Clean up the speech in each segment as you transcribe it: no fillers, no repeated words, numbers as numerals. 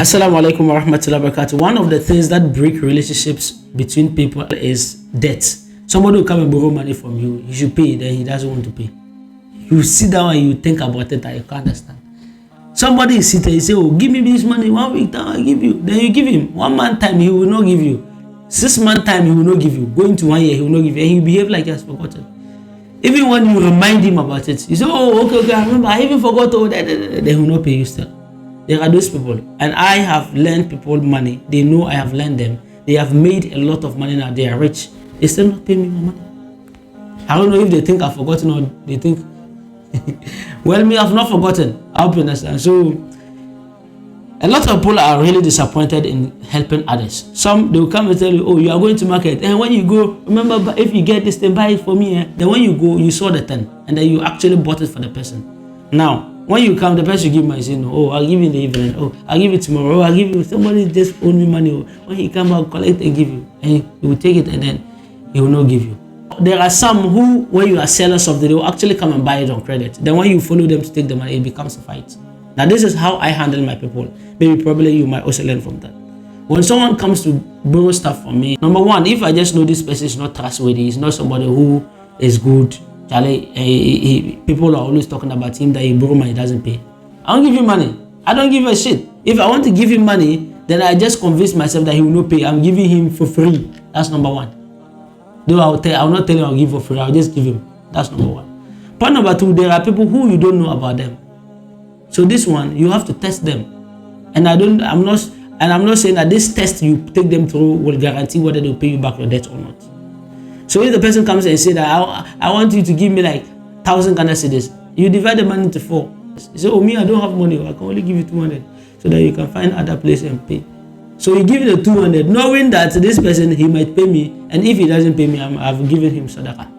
Assalamu alaikum wa rahmatullahi wa barakatuh. One of the things that break relationships between people is debt. Somebody will come and borrow money from you, you should pay, then he doesn't want to pay. You sit down and you think about it and you can't understand. Somebody is sitting, you say, oh, give me this money, 1 week time I'll give you. Then you give him. 1 month time, he will not give you. 6 month time, he will not give you. Going to 1 year, he will not give you. And he will behave like he has forgotten. Even when you remind him about it, you say, oh, okay, I remember, I even forgot, then he will not pay you still. There are those people, and I have lent people money. They know I have lent them. They have made a lot of money now. They are rich. They still not pay me my money. I don't know if they think I've forgotten or they think, well, me, I've not forgotten. I hope you understand. So, a lot of people are really disappointed in helping others. Some, they will come and tell you, oh, you are going to market. And when you go, remember, if you get this thing, buy it for me. Then when you go, you saw the thing. And then you actually bought it for the person. Now, when you come, the person give money, say no, oh, I'll give you in the evening, oh, I'll give it tomorrow, oh, I'll give you, somebody just owe me money, oh. When he come out, collect and give you, and he will take it and then he will not give you. There are some who, when you are selling something, they will actually come and buy it on credit. Then when you follow them to take the money, it becomes a fight. Now this is how I handle my people. Maybe probably you might also learn from that. When someone comes to borrow stuff from me, number one, if I just know this person is not trustworthy, he's not somebody who is good, people are always talking about him that he borrow money, doesn't pay. I don't give him money. I don't give a shit. If I want to give him money, then I just convince myself that he will not pay. I'm giving him for free. That's number one. Though I will not tell him I'll give for free. I'll just give him. That's number one. Point number two, there are people who you don't know about them. So this one, you have to test them. And I'm not saying that this test you take them through will guarantee whether they'll pay you back your debt or not. So if the person comes and say that I want you to give me like 1,000 Ghana cedis, you divide the money into 4. You say, oh, me, I don't have money. I can only give you 200, so that you can find other place and pay. So you give the 200, knowing that this person, he might pay me, and if he doesn't pay me, I've given him sadaqah.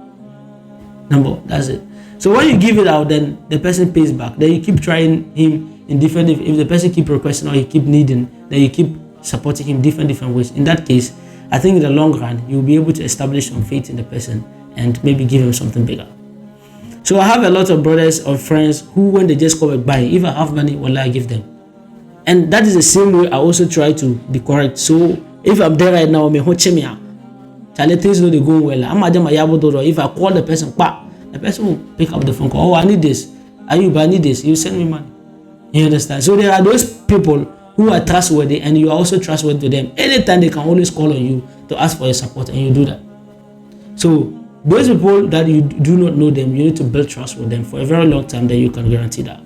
That's it. So when you give it out, then the person pays back. Then you keep trying him in different. If the person keep requesting or he keep needing, then you keep supporting him different ways. In that case, I think in the long run, you'll be able to establish some faith in the person and maybe give him something bigger. So I have a lot of brothers or friends who, when they just come and buy, if I have money, I give them. And that is the same way I also try to be correct. So if I'm there right now, things know they go well. If I call the person will pick up the phone call. Oh, I need this. I need this. You send me money. You understand? So there are those people who are trustworthy, and you are also trustworthy to them. Anytime they can always call on you to ask for your support, and you do that. So those people that you do not know them, you need to build trust with them for a very long time, then you can guarantee that.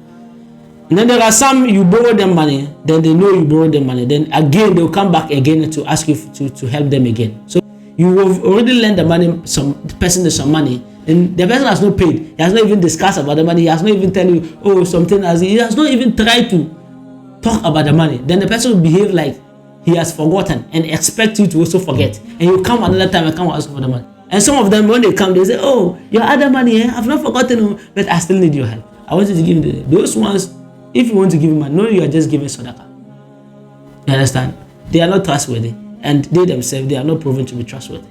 And then there are some, you borrow them money, then they know you borrow them money, then again they'll come back again to ask you to help them again. So you have already lent the money, the person some money, and the person has not paid. He has not even discussed about the money. He has not even tell you, oh, something he has not even tried to talk about the money. Then the person will behave like he has forgotten and expect you to also forget. And you come another time and come ask for the money. And some of them, when they come, they say, oh, your other money, I've not forgotten, but I still need your help. I want you to give me those ones. If you want to give money, no, you are just giving sadaqah. You understand? They are not trustworthy, and they themselves, they are not proven to be trustworthy.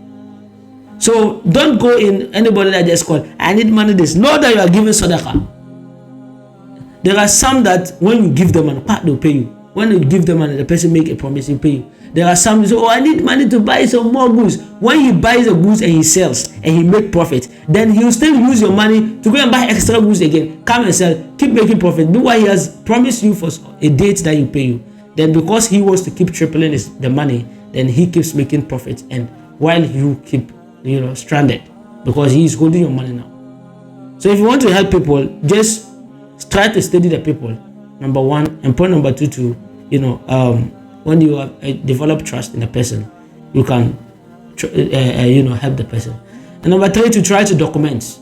So don't go in anybody that just call, I need money this. Know that you are giving sadaqah. There are some that when you give them money, they'll pay you. When you give them money, the person make a promise, he'll pay you. There are some who say, oh, I need money to buy some more goods. When he buys the goods and he sells and he make profit, then he'll still use your money to go and buy extra goods again. Come and sell, keep making profit. Do what he has promised you for a date that he pay you. Then because he wants to keep tripling the money, then he keeps making profit. And while you keep, stranded, because he is holding your money now. So if you want to help people, just try to study the people, number one, and point number two, when you have develop trust in the person, you can help the person. And number three, to try to document.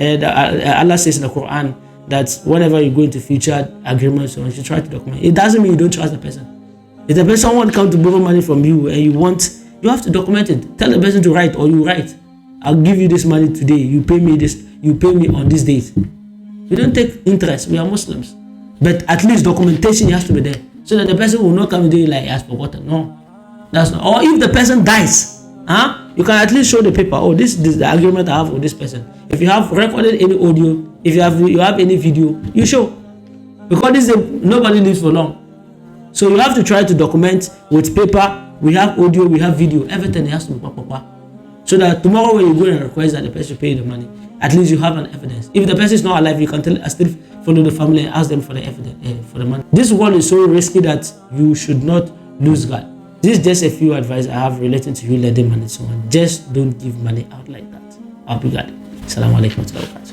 Allah says in the Quran that whenever you go into future agreements, you should try to document. It doesn't mean you don't trust the person. If the person someone comes to borrow money from you and you have to document it. Tell the person to write, or you write, I'll give you this money today, you pay me this, you pay me on this date. We don't take interest, we are Muslims. But at least documentation has to be there, so that the person will not come and do it like he has forgotten. No, that's not. Or if the person dies, you can at least show the paper. Oh, this is the agreement I have with this person. If you have recorded any audio, if you have any video, you show. Because nobody lives for long. So you have to try to document with paper. We have audio, we have video, everything has to be papa. So that tomorrow when you go and request that the person pay the money, at least you have an evidence. If the person is not alive, you can still follow the family and ask them for the evidence, for the money. This world is so risky that you should not lose God. This is just a few advice I have relating to you lending money to someone. Just don't give money out like that. I'll be glad. Assalamu alaikum.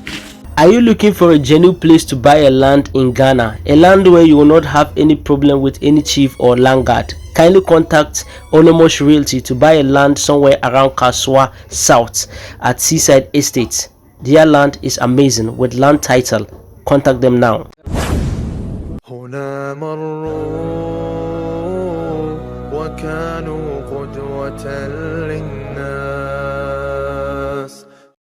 Are you looking for a genuine place to buy a land in Ghana? A land where you will not have any problem with any chief or land guard? Kindly contact Onomos Realty to buy a land somewhere around Kaswa South at Seaside Estate. Their land is amazing with land title. Contact them now.